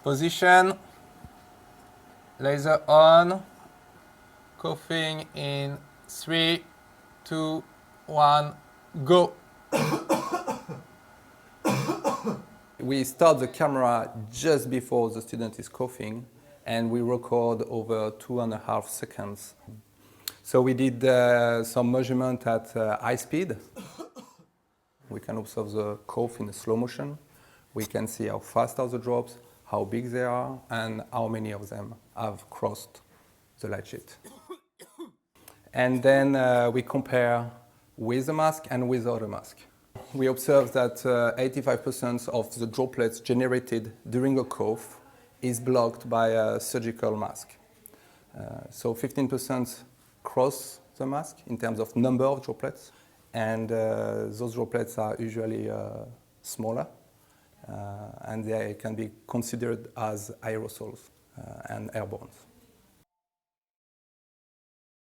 Position, laser on, coughing in 3, 2, 1, go. We start the camera just before the student is coughing, and we record over 2.5 seconds. So we did some measurement at high speed. We can observe the cough in slow motion. We can see how fast are the drops, how big they are, and how many of them have crossed the light sheet. And then we compare with the mask and without a mask. We observe that 85% of the droplets generated during a cough is blocked by a surgical mask. So 15% cross the mask in terms of number of droplets, and those droplets are usually smaller, and they can be considered as aerosols and airborne.